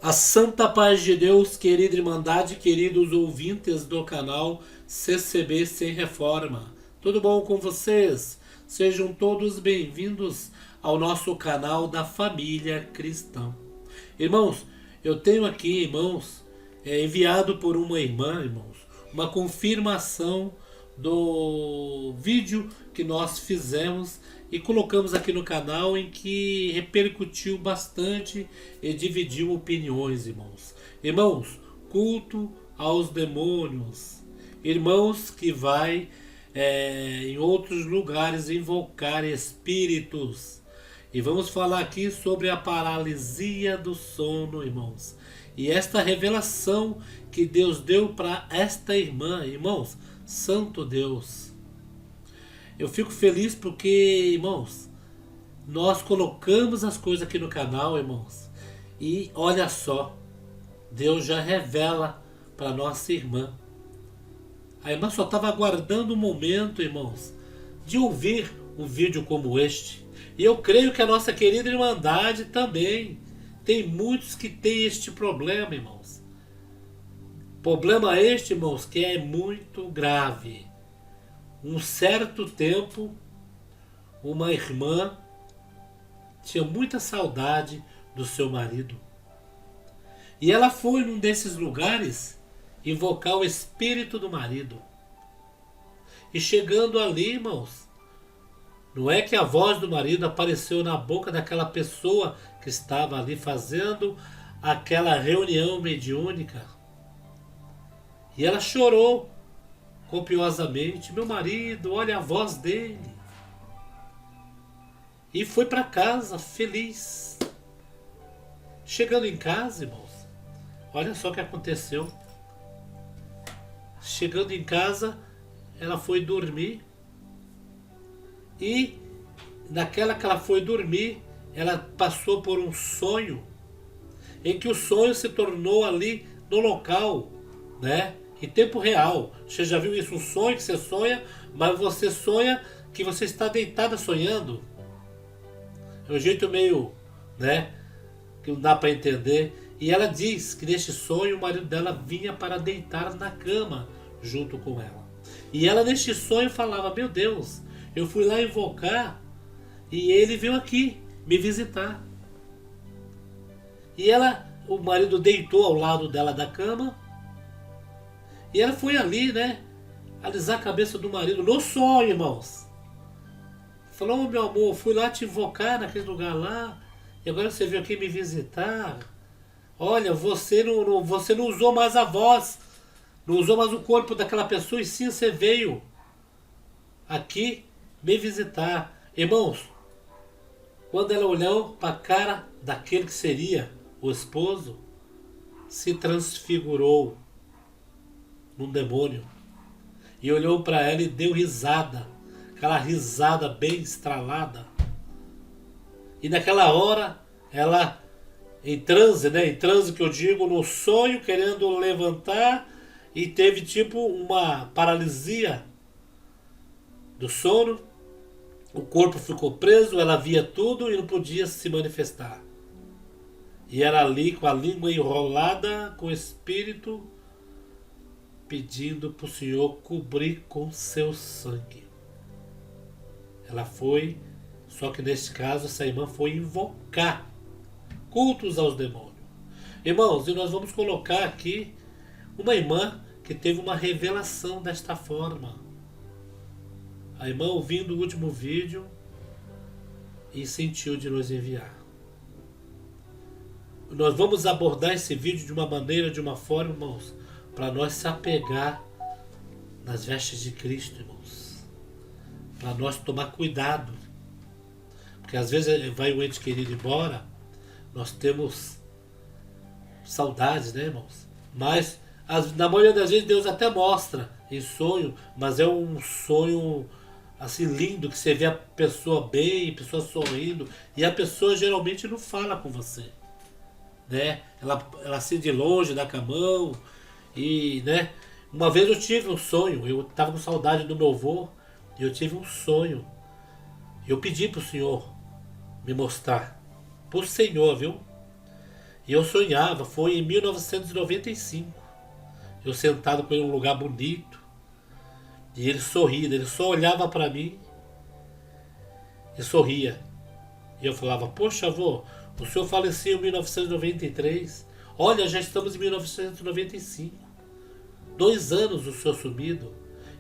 A santa paz de Deus, querida Irmandade, queridos ouvintes do canal CCB Sem Reforma. Tudo bom com vocês? Sejam todos bem-vindos ao nosso canal da família cristã. Irmãos, eu tenho aqui, irmãos, enviado por uma irmã, irmãos, uma confirmação do vídeo que nós fizemos e colocamos aqui no canal, em que repercutiu bastante e dividiu opiniões, irmãos. Irmãos, culto aos demônios. Irmãos que vai em outros lugares invocar espíritos. E vamos falar aqui sobre a paralisia do sono, irmãos. E esta revelação que Deus deu para esta irmã, irmãos, Santo Deus. Eu fico feliz porque, irmãos, nós colocamos as coisas aqui no canal, irmãos. E olha só, Deus já revela para nossa irmã. A irmã só estava aguardando um momento, irmãos, de ouvir um vídeo como este. E eu creio que a nossa querida Irmandade também. Tem muitos que têm este problema, irmãos. Problema este, irmãos, que é muito grave. Um certo tempo, uma irmã tinha muita saudade do seu marido. E ela foi num desses lugares invocar o espírito do marido. E chegando ali, irmãos, não é que a voz do marido apareceu na boca daquela pessoa que estava ali fazendo aquela reunião mediúnica. E ela chorou copiosamente: meu marido, olha a voz dele. E foi para casa feliz. Chegando em casa, irmãos, olha só o que aconteceu. Chegando em casa, ela foi dormir. E naquela que ela foi dormir, ela passou por um sonho, em que o sonho se tornou ali no local, né? Em tempo real. Você já viu isso? Um sonho que você sonha, mas você sonha que você está deitada sonhando. É um jeito meio, né, que não dá para entender. E ela diz que neste sonho o marido dela vinha para deitar na cama junto com ela. E ela neste sonho falava: meu Deus, eu fui lá invocar e ele veio aqui me visitar. E o marido deitou ao lado dela da cama. E ela foi ali, né, alisar a cabeça do marido no sonho, irmãos. Falou: oh, meu amor, fui lá te invocar naquele lugar lá, e agora você veio aqui me visitar. Olha, você não usou mais a voz, não usou mais o corpo daquela pessoa, e sim você veio aqui me visitar. Irmãos, quando ela olhou para a cara daquele que seria o esposo, se transfigurou num demônio. E olhou para ela e deu risada. Aquela risada bem estralada. E naquela hora, ela, em transe, né? Em transe que eu digo, no sonho, querendo levantar, e teve tipo uma paralisia do sono. O corpo ficou preso, ela via tudo e não podia se manifestar. E era ali com a língua enrolada, com o espírito, pedindo para o Senhor cobrir com seu sangue. Ela foi, só que neste caso essa irmã foi invocar cultos aos demônios. Irmãos, e nós vamos colocar aqui uma irmã que teve uma revelação desta forma. A irmã ouvindo o último vídeo e sentiu de nos enviar. Nós vamos abordar esse vídeo de uma maneira, de uma forma, irmãos, para nós se apegar nas vestes de Cristo, irmãos. Para nós tomar cuidado. Porque às vezes vai o ente querido embora, nós temos saudades, né, irmãos? Mas na maioria das vezes Deus até mostra em sonho, mas é um sonho assim lindo, que você vê a pessoa bem, a pessoa sorrindo, e a pessoa geralmente não fala com você, né? Ela assim de longe, dá com a mão. E, né, uma vez eu tive um sonho, eu estava com saudade do meu avô, e eu tive um sonho. Eu pedi para o Senhor me mostrar, por Senhor, viu? E eu sonhava, foi em 1995. Eu sentado com ele em um lugar bonito. E ele sorria, ele só olhava para mim e sorria. E eu falava, poxa avô, o senhor faleceu em 1993. Olha, já estamos em 1995. 2 anos o senhor sumido.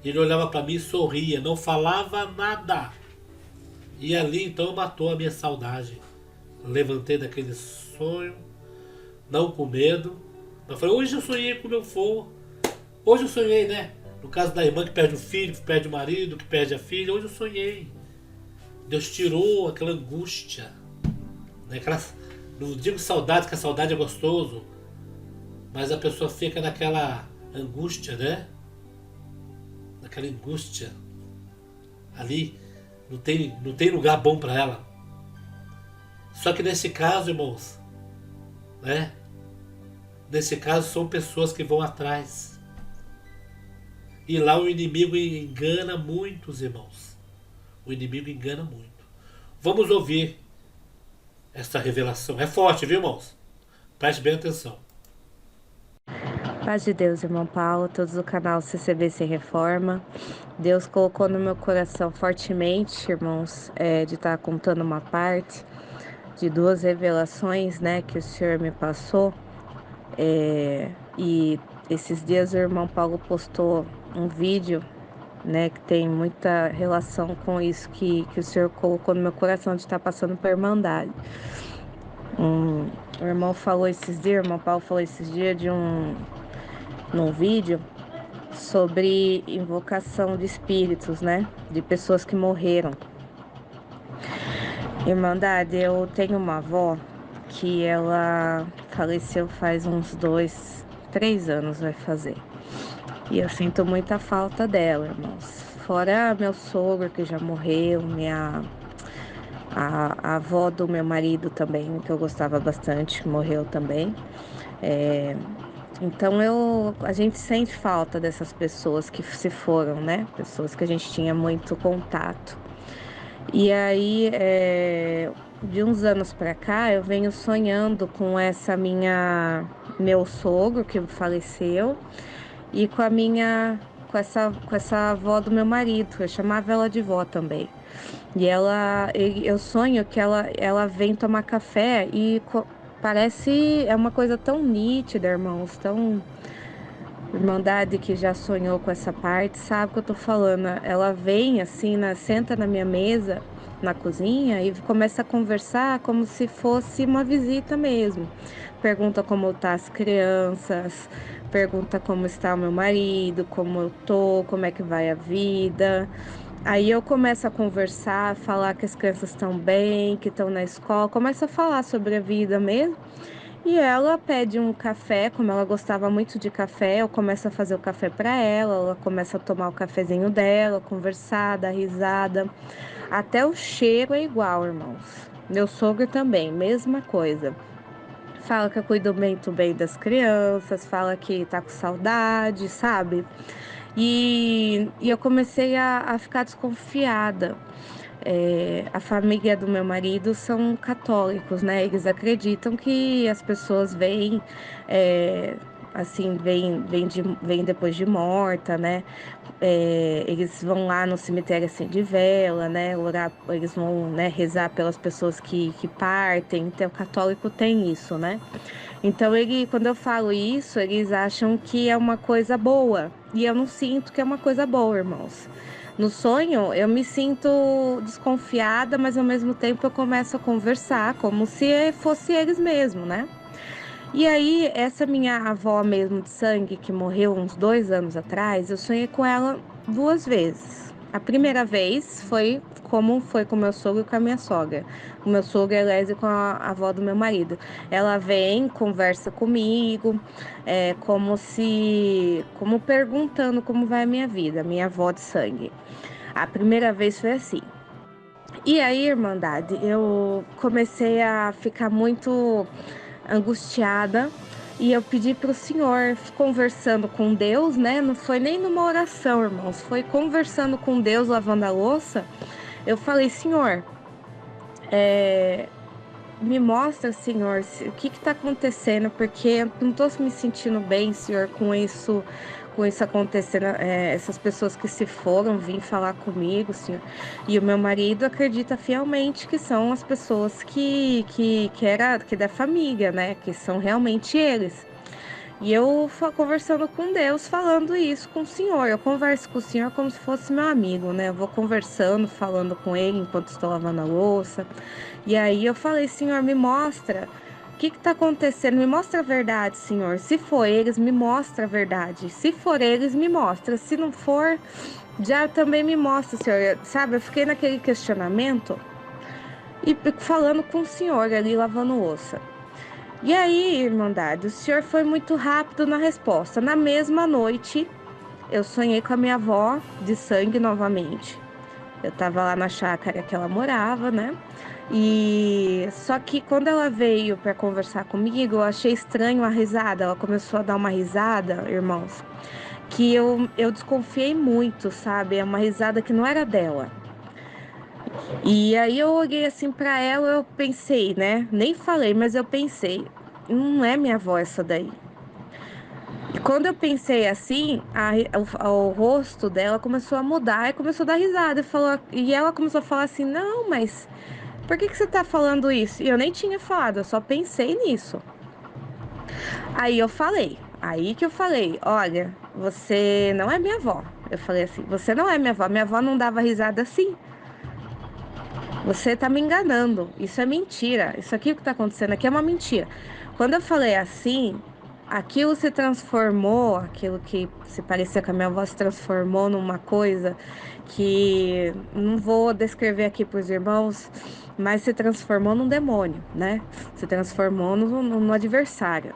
E ele olhava para mim e sorria, não falava nada. E ali então matou a minha saudade. Levantei daquele sonho, não com medo. Mas falei, hoje eu sonhei com o meu avô. Hoje eu sonhei, né? No caso da irmã que perde o filho, que perde o marido, que perde a filha. Hoje eu sonhei. Deus tirou aquela angústia. Né? Não digo saudade, que a saudade é gostoso. Mas a pessoa fica naquela angústia, né? Naquela angústia. Ali não tem lugar bom para ela. Só que nesse caso, irmãos, né? Nesse caso são pessoas que vão atrás. E lá o inimigo engana muitos, irmãos. O inimigo engana muito. Vamos ouvir essa revelação. É forte, viu, irmãos? Preste bem atenção. Paz de Deus, irmão Paulo, todos do canal CCB Sem Reforma. Deus colocou no meu coração fortemente, irmãos, de estar contando uma parte de 2 revelações, né, que o Senhor me passou. E esses dias o irmão Paulo postou um vídeo, né, que tem muita relação com isso que o Senhor colocou no meu coração de estar passando para a Irmandade. O irmão falou esses dias, o irmão Paulo falou esses dias num vídeo sobre invocação de espíritos, né? De pessoas que morreram. Irmandade, eu tenho uma avó que ela faleceu faz uns 2, 3 anos vai fazer. E eu sinto muita falta dela, irmãos. Fora meu sogro que já morreu, a avó do meu marido também, que eu gostava bastante, morreu também. Então a gente sente falta dessas pessoas que se foram, né? Pessoas que a gente tinha muito contato. E aí, de uns anos para cá, eu venho sonhando com meu sogro que faleceu e com essa avó do meu marido. Eu chamava ela de vó também. E eu sonho que ela vem tomar café e parece uma coisa tão nítida, irmãos, tão Irmandade que já sonhou com essa parte, sabe o que eu tô falando. Ela vem assim, senta na minha mesa, na cozinha, e começa a conversar como se fosse uma visita mesmo. Pergunta como tá as crianças, pergunta como está o meu marido, como eu tô, como é que vai a vida. Aí eu começo a conversar, falar que as crianças estão bem, que estão na escola, começo a falar sobre a vida mesmo. E ela pede um café, como ela gostava muito de café, eu começo a fazer o café para ela começa a tomar o cafezinho dela, conversar, dar risada. Até o cheiro é igual, irmãos. Meu sogro também, mesma coisa. Fala que eu cuido muito bem das crianças, fala que tá com saudade, sabe? E eu comecei a ficar desconfiada. A família do meu marido são católicos, né? Eles acreditam que as pessoas vêm, assim, vêm depois de morta, né? Eles vão lá no cemitério assim de vela, né? Orar, eles vão, né, rezar pelas pessoas que partem. Então, o católico tem isso, né? Então, quando eu falo isso, eles acham que é uma coisa boa. E eu não sinto que é uma coisa boa, irmãos. No sonho, eu me sinto desconfiada, mas ao mesmo tempo eu começo a conversar como se fosse eles mesmos, né? E aí, essa minha avó mesmo de sangue, que morreu uns 2 anos atrás, eu sonhei com ela 2 vezes. A primeira vez foi como foi com meu sogro e com a minha sogra. O meu sogro é lésbico com a avó do meu marido. Ela vem, conversa comigo, como perguntando como vai a minha vida, minha avó de sangue. A primeira vez foi assim. E aí, Irmandade, eu comecei a ficar muito angustiada e eu pedi para o Senhor, conversando com Deus, né? Não foi nem numa oração, irmãos, foi conversando com Deus, lavando a louça. Eu falei, Senhor, me mostra, Senhor, o que está acontecendo, porque eu não estou me sentindo bem, Senhor, com isso acontecendo, essas pessoas que se foram vir falar comigo, Senhor. E o meu marido acredita fielmente que são as pessoas que da família, né? Que são realmente eles. E eu conversando com Deus, falando isso com o Senhor. Eu converso com o Senhor como se fosse meu amigo, né? Eu vou conversando, falando com ele enquanto estou lavando a louça. E aí eu falei, Senhor, me mostra o que está acontecendo, me mostra a verdade, Senhor. Se for eles, me mostra a verdade. Se for eles, me mostra. Se não for, já também me mostra, Senhor. Sabe, eu fiquei naquele questionamento e falando com o Senhor ali, lavando louça. E aí, Irmandade, o Senhor foi muito rápido na resposta. Na mesma noite, eu sonhei com a minha avó de sangue novamente. Eu tava lá na chácara que ela morava, né? E só que quando ela veio para conversar comigo, eu achei estranho a risada. Ela começou a dar uma risada, irmãos, que eu desconfiei muito, sabe? É uma risada que não era dela. E aí eu olhei assim para ela, eu pensei, né? Nem falei, mas eu pensei, não é minha avó essa daí. E quando eu pensei assim, o rosto dela começou a mudar e começou a dar risada. E ela começou a falar assim: Não, mas por que você tá falando isso? E eu nem tinha falado, eu só pensei nisso. Aí que eu falei: Olha, você não é minha avó. Eu falei assim: Você não é minha avó. Minha avó não dava risada assim. Você tá me enganando. Isso é mentira. Isso aqui que tá acontecendo aqui é uma mentira. Quando eu falei assim, aquilo se transformou, aquilo que se parecia com a minha avó se transformou numa coisa que não vou descrever aqui para os irmãos, mas se transformou num demônio, né? Se transformou no adversário.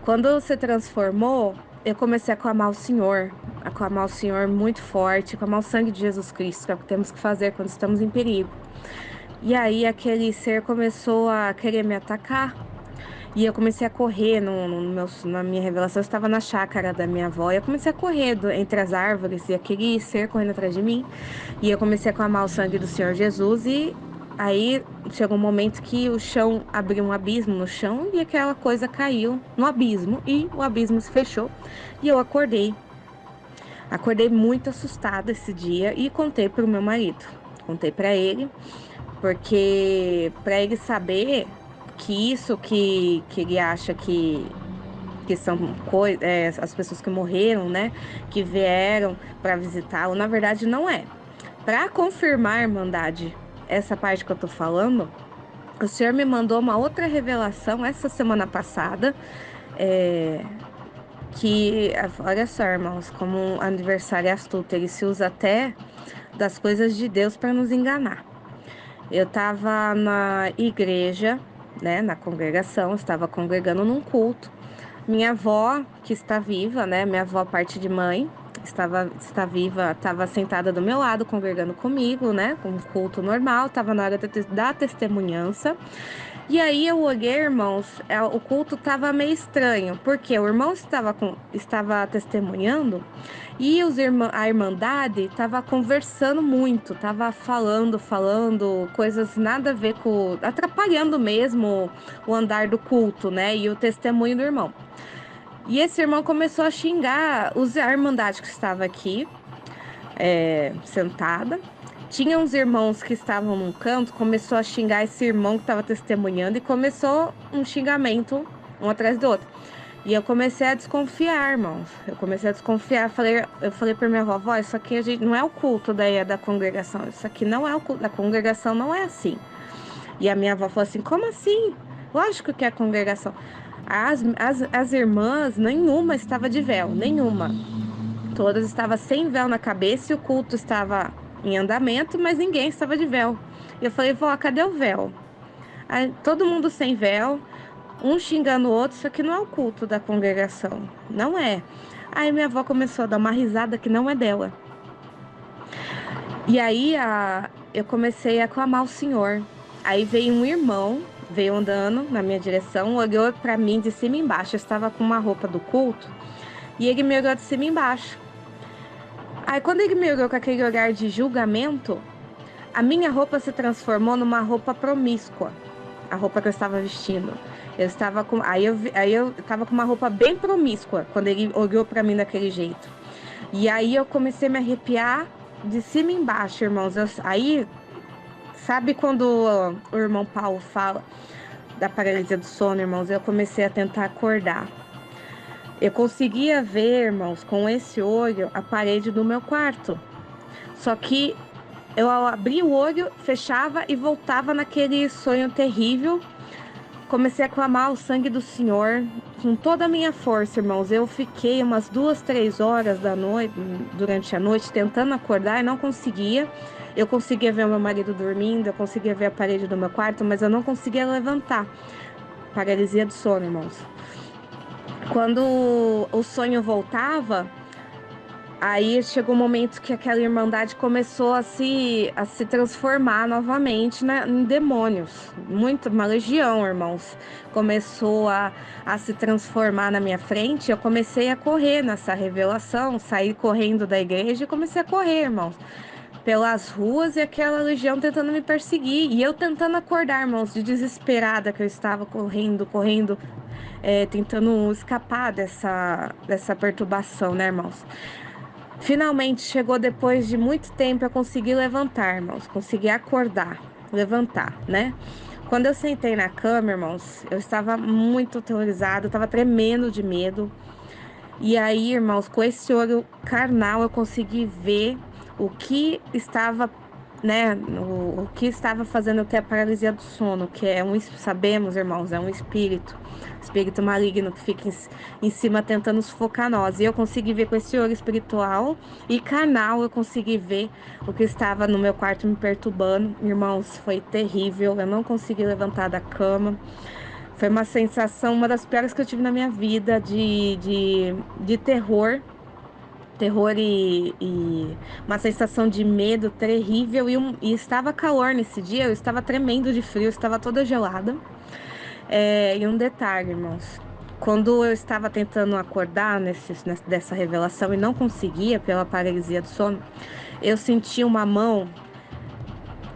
Quando se transformou, eu comecei a clamar o Senhor, a clamar o Senhor muito forte, clamar o sangue de Jesus Cristo, que é o que temos que fazer quando estamos em perigo. E aí aquele ser começou a querer me atacar. E eu comecei a correr na minha revelação. Eu estava na chácara da minha avó. E eu comecei a correr entre as árvores. E aquele ser correndo atrás de mim. E eu comecei a clamar o sangue do Senhor Jesus. E aí chegou um momento que o chão abriu um abismo no chão. E aquela coisa caiu no abismo. E o abismo se fechou. E eu acordei. Acordei muito assustada esse dia. E contei para o meu marido. Contei para ele. Porque para ele saber que isso que ele acha que são as pessoas que morreram, né? Que vieram para visitá-lo, na verdade não é. Para confirmar, Irmandade, essa parte que eu tô falando, o Senhor me mandou uma outra revelação essa semana passada, é, olha só, irmãos, como um aniversário astuto, ele se usa até das coisas de Deus para nos enganar. Eu estava na igreja, né, na congregação, estava congregando num culto. Minha avó, que está viva, né, minha avó, parte de mãe, está viva, estava sentada do meu lado, congregando comigo, né, com um culto normal, estava na hora da testemunhança. E aí eu olhei, irmãos, o culto estava meio estranho, porque o irmão estava testemunhando e a Irmandade estava conversando muito, estava falando coisas nada a ver atrapalhando mesmo o andar do culto, né? E o testemunho do irmão. E esse irmão começou a xingar a Irmandade que estava aqui, sentada. Tinha uns irmãos que estavam num canto, começou a xingar esse irmão que estava testemunhando e começou um xingamento um atrás do outro. E eu comecei a desconfiar, irmãos. Eu comecei a desconfiar. Eu falei para minha avó, isso aqui não é o culto da congregação. Isso aqui não é o culto da congregação, não é assim. E a minha avó falou assim, como assim? Lógico que é a congregação. As irmãs, nenhuma estava de véu, nenhuma. Todas estavam sem véu na cabeça e o culto estava em andamento, mas ninguém estava de véu. E eu falei, vó, cadê o véu? Aí, todo mundo sem véu, um xingando o outro, isso aqui não é o culto da congregação, não é. Aí minha avó começou a dar uma risada que não é dela. E aí eu comecei a clamar o Senhor. Aí veio um irmão, veio andando na minha direção, olhou para mim de cima e embaixo. Eu estava com uma roupa do culto e ele me olhou de cima e embaixo. Aí quando ele me olhou com aquele olhar de julgamento, A minha roupa se transformou numa roupa promíscua, a roupa que eu estava vestindo. Eu estava com, aí eu estava com uma roupa bem promíscua quando ele olhou para mim daquele jeito. E aí eu comecei a me arrepiar de cima e embaixo, irmãos. Aí, sabe quando o irmão Paulo fala da paralisia do sono, irmãos? Eu comecei a tentar acordar. Eu conseguia ver, irmãos, com esse olho, a parede do meu quarto. Só que eu abria o olho, fechava e voltava naquele sonho terrível. Comecei a clamar o sangue do Senhor com toda a minha força, irmãos. Eu fiquei umas 2, 3 horas da noite, durante a noite, tentando acordar e não conseguia. Eu conseguia ver o meu marido dormindo, eu conseguia ver a parede do meu quarto, mas eu não conseguia levantar. Paralisia do sono, irmãos. Quando o sonho voltava, aí chegou um momento que aquela irmandade começou a se transformar novamente, né, em demônios. Uma legião, irmãos. Começou a se transformar na minha frente. Eu comecei a correr nessa revelação, saí correndo da igreja e comecei a correr, irmãos, pelas ruas e aquela legião tentando me perseguir. E eu tentando acordar, irmãos, de desesperada que eu estava correndo, tentando escapar dessa perturbação, né, irmãos? Finalmente chegou depois de muito tempo eu consegui levantar, irmãos, consegui acordar, levantar, né? Quando eu sentei na cama, irmãos, eu estava muito aterrorizada, eu estava tremendo de medo. E aí, irmãos, com esse olho carnal eu consegui ver o que estava, né, o que estava fazendo eu ter a paralisia do sono, que é sabemos, irmãos, é um espírito maligno que fica em cima tentando sufocar nós. E eu consegui ver com esse olho espiritual e carnal, eu consegui ver o que estava no meu quarto me perturbando. Irmãos, foi terrível, eu não consegui levantar da cama. Foi uma sensação, uma das piores que eu tive na minha vida, de terror. Terror e uma sensação de medo terrível. E estava calor nesse dia, eu estava tremendo de frio, eu estava toda gelada. E um detalhe, irmãos. Quando eu estava tentando acordar dessa revelação e não conseguia, pela paralisia do sono, eu senti uma mão,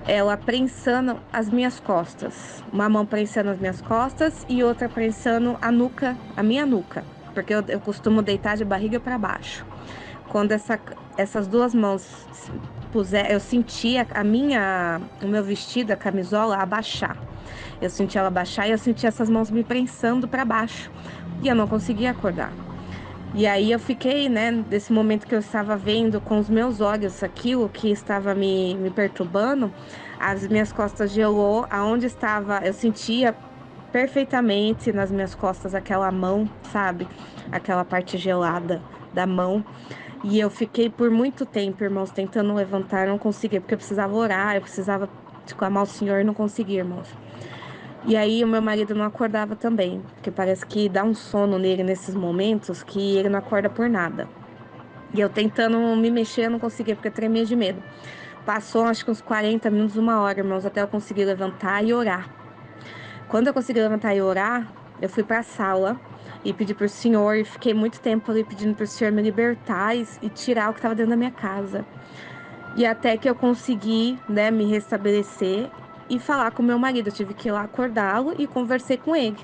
ela prensando as minhas costas. Uma mão prensando as minhas costas e outra prensando a minha nuca. Porque eu costumo deitar de barriga para baixo. Quando essas duas mãos eu senti o meu vestido, a camisola, abaixar. Eu senti ela abaixar e eu senti essas mãos me prensando para baixo. E eu não conseguia acordar. E aí eu fiquei, né, desse momento que eu estava vendo com os meus olhos aquilo que estava me perturbando, as minhas costas gelou, aonde estava, eu sentia perfeitamente nas minhas costas aquela mão, sabe? Aquela parte gelada da mão. E eu fiquei por muito tempo, irmãos, tentando levantar, não conseguia, porque eu precisava orar, eu precisava clamar o Senhor e não conseguia, irmãos. E aí o meu marido não acordava também, porque parece que dá um sono nele nesses momentos que ele não acorda por nada. E eu tentando me mexer, eu não conseguia, porque eu tremia de medo. Passou acho que uns 40 minutos, 1 hora, irmãos, até eu conseguir levantar e orar. Quando eu consegui levantar e orar, eu fui para a sala e pedi pro Senhor, e fiquei muito tempo ali pedindo pro Senhor me libertar e tirar o que estava dentro da minha casa. E até que eu consegui, né, me restabelecer e falar com meu marido. Eu tive que ir lá acordá-lo e conversei com ele.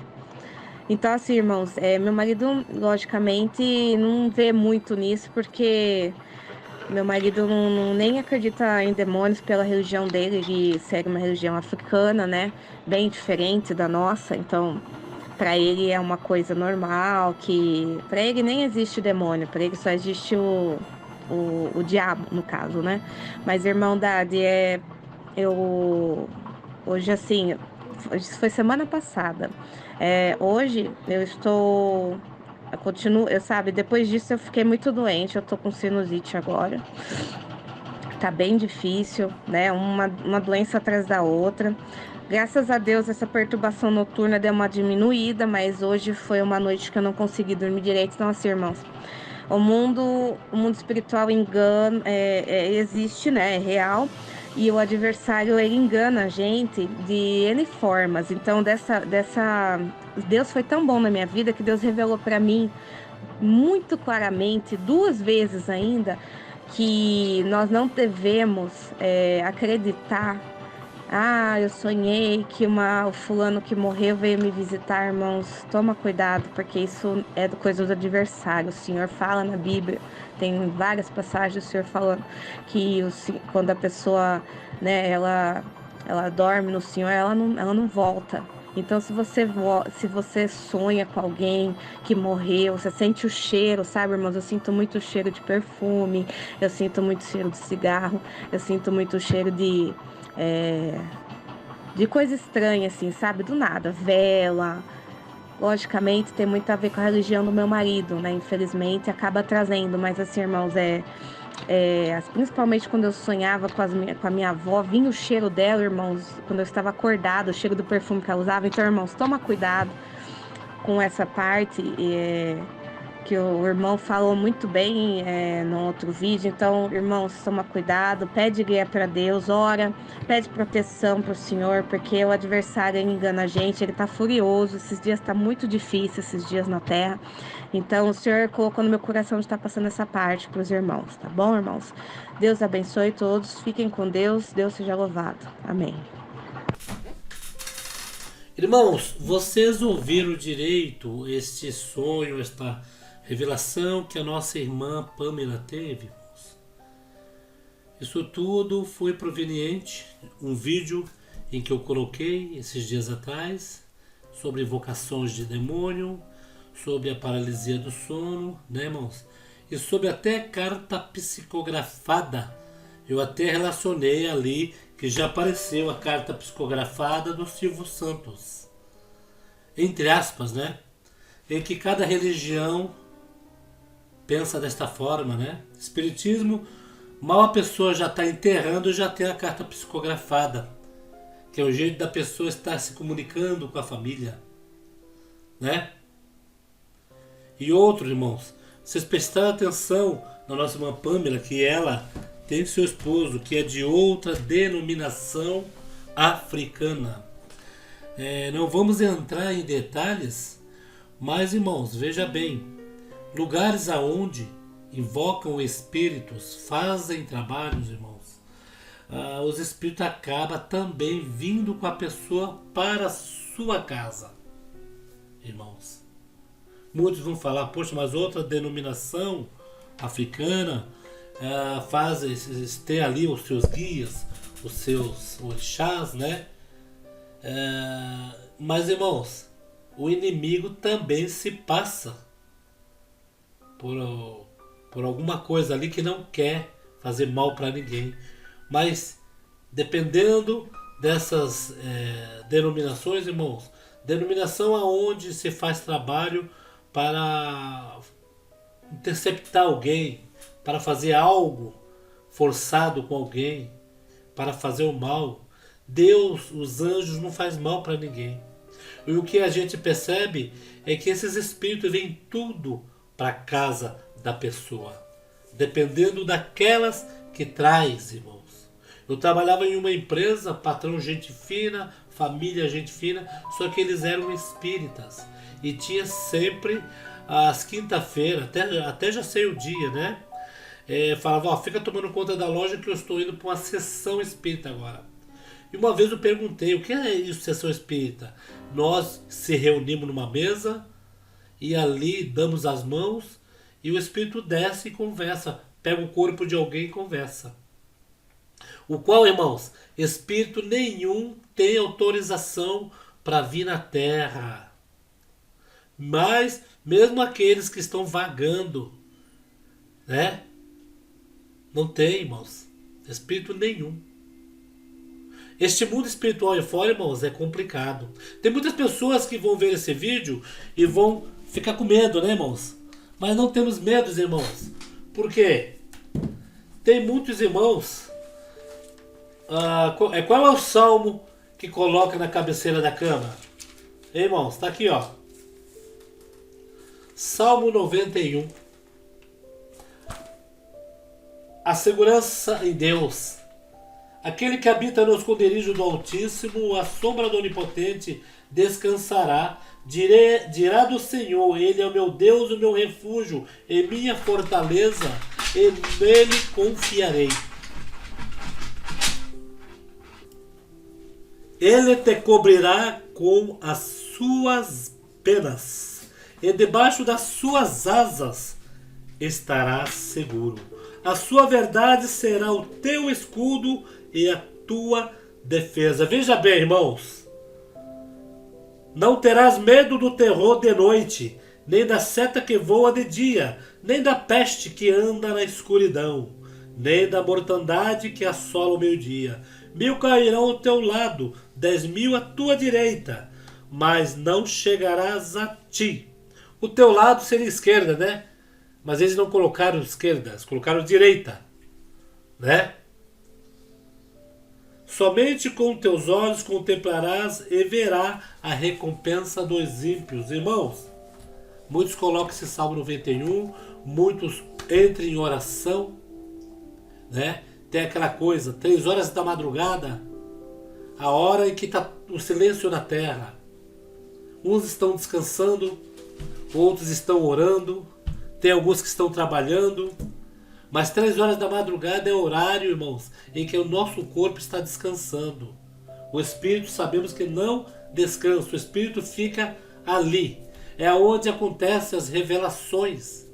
Então, assim, irmãos, meu marido, logicamente, não vê muito nisso, porque meu marido nem acredita em demônios pela religião dele. Ele segue uma religião africana, né? Bem diferente da nossa. Então, para ele é uma coisa normal, que para ele nem existe demônio, para ele só existe o diabo, no caso, né? Mas, irmandade, eu hoje, assim, isso foi semana passada. Hoje eu continuo, sabe, depois disso eu fiquei muito doente, eu tô com sinusite agora. Tá bem difícil, né? Uma doença atrás da outra. Graças a Deus, essa perturbação noturna deu uma diminuída, mas hoje foi uma noite que eu não consegui dormir direito. Então, assim, irmãos, o mundo espiritual engana, existe, né? É real. E o adversário, ele engana a gente de N formas. Então, Deus foi tão bom na minha vida que Deus revelou para mim muito claramente, 2 vezes ainda, que nós não devemos acreditar. Ah, eu sonhei que o fulano que morreu veio me visitar, irmãos. Toma cuidado, porque isso é coisa do adversário. O Senhor fala na Bíblia, tem várias passagens do Senhor falando que quando a pessoa, né, ela dorme no Senhor, ela não volta. Então, se você sonha com alguém que morreu, você sente o cheiro, sabe, irmãos? Eu sinto muito cheiro de perfume, eu sinto muito cheiro de cigarro, eu sinto muito cheiro de coisa estranha, assim, sabe? Do nada, vela. Logicamente, tem muito a ver com a religião do meu marido, né? Infelizmente, acaba trazendo, mas assim, irmãos, principalmente quando eu sonhava com a minha avó, vinha o cheiro dela, irmãos, quando eu estava acordada, o cheiro do perfume que ela usava. Então, irmãos, toma cuidado com essa parte que o irmão falou muito bem no outro vídeo. Então, irmãos, toma cuidado, pede guia para Deus, ora, pede proteção para o Senhor, porque o adversário engana a gente, ele tá furioso, esses dias tá muito difícil, esses dias na terra. Então, o Senhor colocou no meu coração de estar passando essa parte para os irmãos, tá bom, irmãos? Deus abençoe todos, fiquem com Deus, Deus seja louvado. Amém. Irmãos, vocês ouviram direito este sonho, esta revelação que a nossa irmã Pamela teve, irmãos? Isso tudo foi proveniente um vídeo em que eu coloquei esses dias atrás sobre invocações de demônio, sobre a paralisia do sono, né, irmãos? E sobre até carta psicografada. Eu até relacionei ali que já apareceu a carta psicografada do Silvio Santos. Entre aspas, né? Em que cada religião pensa desta forma, né? Espiritismo, mal a pessoa já está enterrando, já tem a carta psicografada, que é o jeito da pessoa estar se comunicando com a família, né? E outro, irmãos, vocês prestaram atenção na nossa irmã Pamela, que ela tem seu esposo, que é de outra denominação africana. Não vamos entrar em detalhes, mas, irmãos, veja bem, lugares aonde invocam espíritos, fazem trabalhos, irmãos, os espíritos acabam também vindo com a pessoa para a sua casa, irmãos. Muitos vão falar, poxa, mas outra denominação africana tem ali os seus guias, os seus orixás, né? Mas, irmãos, o inimigo também se passa por alguma coisa ali que não quer fazer mal para ninguém. Mas, dependendo dessas denominações, irmãos, denominação aonde se faz trabalho para interceptar alguém, para fazer algo forçado com alguém, para fazer o mal. Deus, os anjos, não faz mal para ninguém. E o que a gente percebe é que esses espíritos vêm tudo para a casa da pessoa, dependendo daquelas que traz, irmãos. Eu trabalhava em uma empresa, patrão gente fina, família gente fina, só que eles eram espíritas. E tinha sempre às quinta-feiras, até já sei o dia, né? Falava, fica tomando conta da loja que eu estou indo para uma sessão espírita agora. E uma vez eu perguntei, o que é isso, sessão espírita? Nós se reunimos numa mesa e ali damos as mãos e o espírito desce e conversa, pega o corpo de alguém e conversa. O qual, irmãos, espírito nenhum tem autorização para vir na Terra. Mas, mesmo aqueles que estão vagando, né? Não tem, irmãos, espírito nenhum. Este mundo espiritual aí fora, irmãos, é complicado. Tem muitas pessoas que vão ver esse vídeo e vão ficar com medo, né, irmãos? Mas não temos medo, irmãos. Por quê? Tem muitos irmãos... qual é o salmo que coloca na cabeceira da cama? Irmãos, tá aqui, ó. Salmo 91. A segurança em Deus. Aquele que habita no esconderijo do Altíssimo, a sombra do Onipotente descansará. Dirá do Senhor, Ele é o meu Deus, o meu refúgio e minha fortaleza, e nele confiarei. Ele te cobrirá com as suas penas, e debaixo das suas asas estarás seguro. A sua verdade será o teu escudo e a tua defesa. Veja bem, irmãos. Não terás medo do terror de noite, nem da seta que voa de dia, nem da peste que anda na escuridão, nem da mortandade que assola o meio-dia. 1000 cairão ao teu lado, 10.000 à tua direita, mas não chegarás a ti. O teu lado seria esquerda, né? Mas eles não colocaram esquerda, eles colocaram direita, né? Somente com teus olhos contemplarás e verás a recompensa dos ímpios. Irmãos, muitos colocam esse Salmo 91, muitos entram em oração, né? Tem aquela coisa, 3 horas da madrugada, a hora em que está o silêncio na terra. Uns estão descansando, outros estão orando, tem alguns que estão trabalhando, mas 3 horas da madrugada é horário, irmãos, em que o nosso corpo está descansando. O espírito sabemos que não descansa, o espírito fica ali. É onde acontecem as revelações.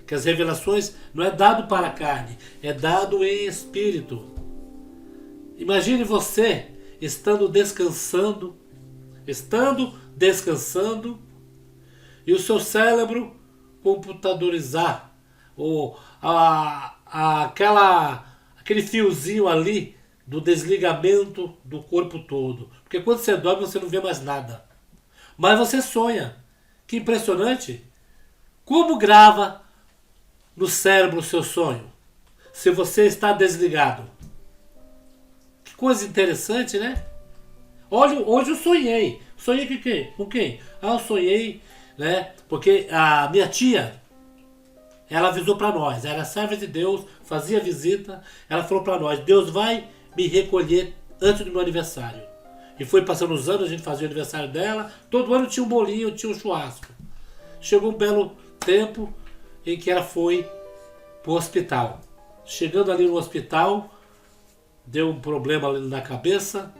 Que as revelações não é dado para a carne, é dado em espírito. Imagine você estando descansando, e o seu cérebro computadorizar, ou aquele fiozinho ali do desligamento do corpo todo. Porque quando você dorme você não vê mais nada. Mas você sonha. Que impressionante! Como grava no cérebro o seu sonho, se você está desligado? Que coisa interessante, né? Olha, hoje eu sonhei. Sonhei com quem? Eu sonhei, né? Porque a minha tia, ela avisou para nós, era serva de Deus, fazia visita, ela falou para nós, Deus vai me recolher antes do meu aniversário. E foi passando os anos, a gente fazia o aniversário dela, todo ano tinha um bolinho, tinha um churrasco. Chegou um belo tempo em que ela foi para o hospital. Chegando ali no hospital, deu um problema ali na cabeça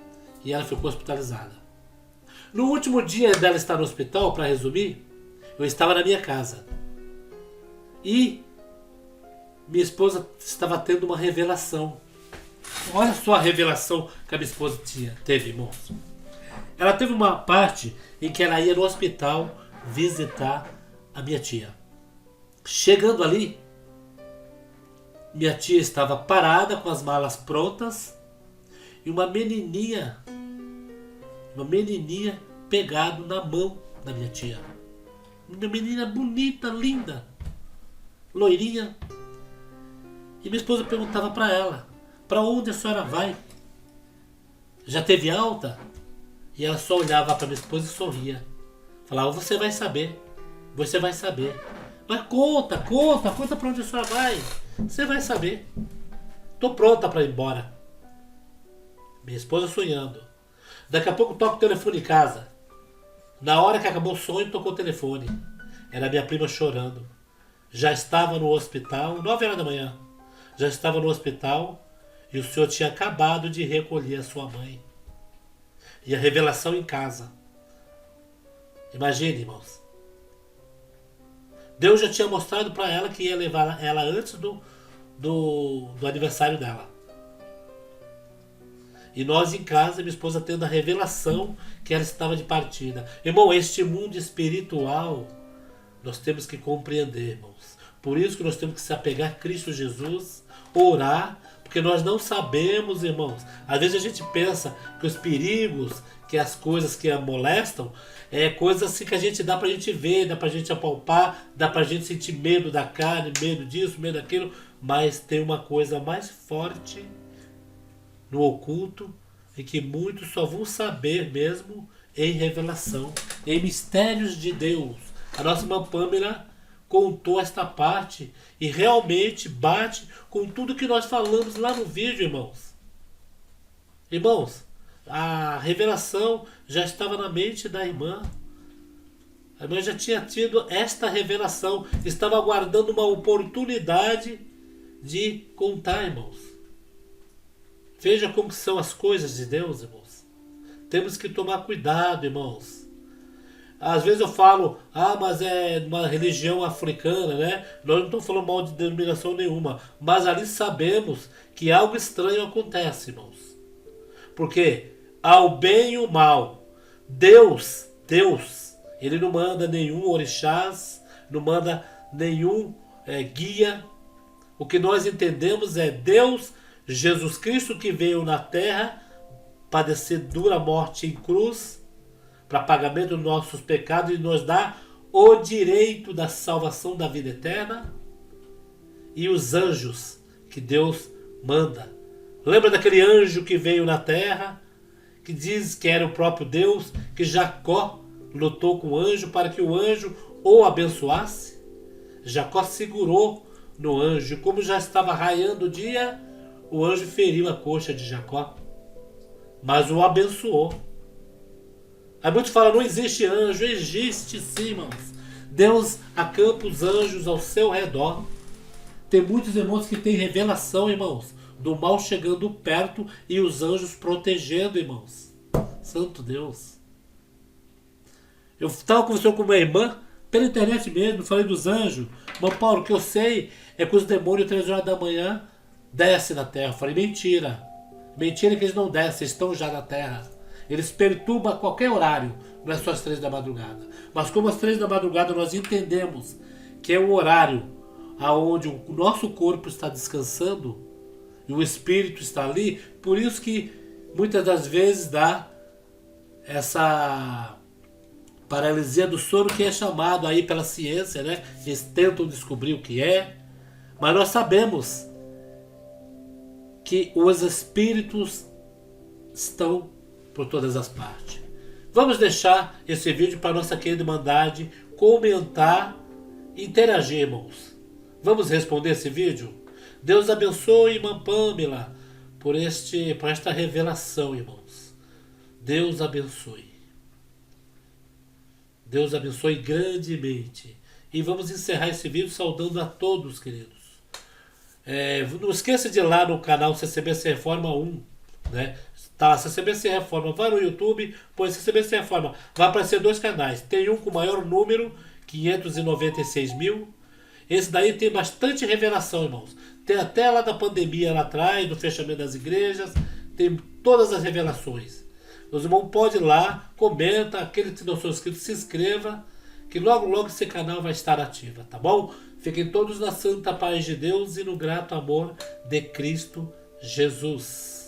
e ela ficou hospitalizada. No último dia dela estar no hospital, para resumir, eu estava na minha casa. E minha esposa estava tendo uma revelação. Olha só a revelação que a minha esposa teve, irmãos. Ela teve uma parte em que ela ia no hospital visitar a minha tia. Chegando ali, minha tia estava parada com as malas prontas e uma menininha pegado na mão da minha tia. Uma menina bonita, linda, loirinha. E minha esposa perguntava para ela, para onde a senhora vai? Já teve alta? E ela só olhava para minha esposa e sorria. Falava, você vai saber. Mas conta para onde a senhora vai. Você vai saber. Tô pronta para ir embora. Minha esposa sonhando. Daqui a pouco toca o telefone em casa. Na hora que acabou o sonho, tocou o telefone. Era minha prima chorando. Já estava no hospital, 9 horas da manhã. Já estava no hospital e o senhor tinha acabado de recolher a sua mãe. E a revelação em casa. Imagine, irmãos. Deus já tinha mostrado para ela que ia levar ela antes do aniversário dela. E nós em casa, minha esposa tendo a revelação que ela estava de partida. Irmão, este mundo espiritual nós temos que compreender, irmãos. Por isso que nós temos que se apegar a Cristo Jesus, orar, porque nós não sabemos, irmãos. Às vezes a gente pensa que os perigos, que as coisas que a molestam, é coisas assim que a gente dá pra gente ver, dá pra gente apalpar, dá pra gente sentir medo da carne, medo disso, medo daquilo, mas tem uma coisa mais forte no oculto e que muitos só vão saber mesmo em revelação, em mistérios de Deus. A nossa irmã Pâmela contou esta parte e realmente bate com tudo que nós falamos lá no vídeo, irmãos. Irmãos, a revelação já estava na mente da irmã. A irmã já tinha tido esta revelação, estava aguardando uma oportunidade de contar, irmãos. Veja como são as coisas de Deus, irmãos. Temos que tomar cuidado, irmãos. Às vezes eu falo, mas é uma religião africana, né? Nós não estamos falando mal de denominação nenhuma, mas ali sabemos que algo estranho acontece, irmãos. Porque ao bem e o mal, Deus, Ele não manda nenhum orixás, não manda nenhum guia. O que nós entendemos é Deus, Jesus Cristo que veio na terra, padecer dura morte em cruz, para pagamento dos nossos pecados e nos dá o direito da salvação da vida eterna, e os anjos que Deus manda. Lembra daquele anjo que veio na terra, que diz que era o próprio Deus, que Jacó lutou com o anjo para que o anjo o abençoasse? Jacó segurou no anjo, como já estava raiando o dia, o anjo feriu a coxa de Jacó, mas o abençoou. Aí muitos falam, não existe anjo. Existe sim, irmãos. Deus acampa os anjos ao seu redor. Tem muitos irmãos que têm revelação, irmãos, do mal chegando perto e os anjos protegendo, irmãos. Santo Deus. Eu estava conversando com uma irmã, pela internet mesmo, falei dos anjos. Mas Paulo, o que eu sei é que os demônios 3 horas da manhã descem na terra. Eu falei, mentira. Mentira que eles não descem, estão já na terra. Eles perturbam a qualquer horário, não é só às 3 da madrugada. Mas como às 3 da madrugada nós entendemos que é o horário onde o nosso corpo está descansando e o espírito está ali, por isso que muitas das vezes dá essa paralisia do sono, que é chamado aí pela ciência, né? Eles tentam descobrir o que é, mas nós sabemos que os espíritos estão por todas as partes. Vamos deixar esse vídeo para nossa querida Irmandade comentar e interagir, irmãos. Vamos responder esse vídeo? Deus abençoe, irmã Pamela, por esta revelação, irmãos. Deus abençoe. Deus abençoe grandemente. E vamos encerrar esse vídeo saudando a todos, queridos. Não esqueça de ir lá no canal CCBC Reforma 1, né? Tá, CCBC Reforma, vai no YouTube, põe CCBC Reforma, vai aparecer 2 canais. Tem um com maior número, 596 mil. Esse daí tem bastante revelação, irmãos. Tem até lá da pandemia lá atrás, do fechamento das igrejas, tem todas as revelações. Os irmãos podem ir lá, comenta, aquele que não são inscritos, se inscreva, que logo logo esse canal vai estar ativo, tá bom? Fiquem todos na santa paz de Deus e no grato amor de Cristo Jesus.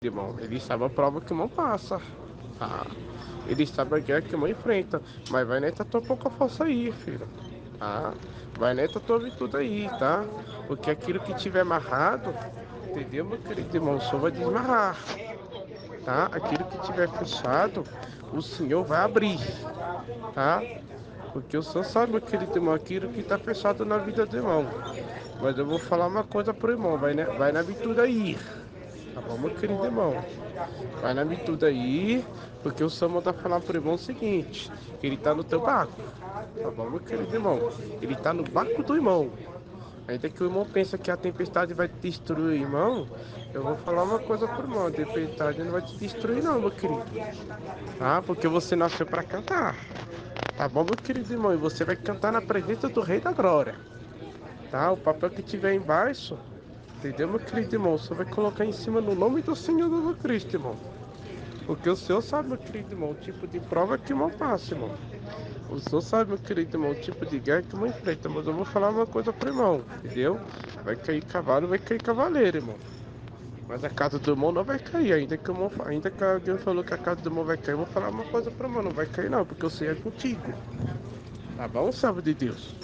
Irmão, ele sabe a prova que o irmão passa. Ah, ele sabe a guerra que o irmão enfrenta. Mas vai neta tua pouca força aí, filho. Tá? Vai neta tua virtude aí, tá? Porque aquilo que tiver amarrado, entendeu, meu querido irmão? Só vai desmarrar. Tá? Aquilo que tiver fechado, o Senhor vai abrir. Tá? Porque o Senhor sabe, meu querido irmão, aquilo que está fechado na vida do irmão. Mas eu vou falar uma coisa pro irmão, vai na virtude aí. Tá bom, meu querido irmão? Vai na virtude aí, porque o Senhor tá falando pro irmão o seguinte, que ele tá no teu barco. Tá bom, meu querido irmão? Ele tá no barco do irmão. Ainda que o irmão pensa que a tempestade vai te destruir, irmão, eu vou falar uma coisa pro irmão, a tempestade não vai te destruir não, meu querido. Tá? Porque você nasceu para cantar. Tá bom, meu querido irmão? E você vai cantar na presença do Rei da Glória. Tá? O papel que tiver embaixo, entendeu, meu querido irmão? Você vai colocar em cima no nome do Senhor do Cristo, irmão. Porque o Senhor sabe, meu querido irmão, o tipo de prova que o irmão passa, irmão. O Senhor sabe, meu querido irmão, o tipo de guerra que o irmão enfrenta. Mas eu vou falar uma coisa pro irmão, entendeu? Vai cair cavalo, vai cair cavaleiro, irmão. Mas a casa do irmão não vai cair, ainda que alguém falou que a casa do irmão vai cair, eu vou falar uma coisa pro irmão, não vai cair não, porque eu sei é contigo. Tá bom, servo de Deus?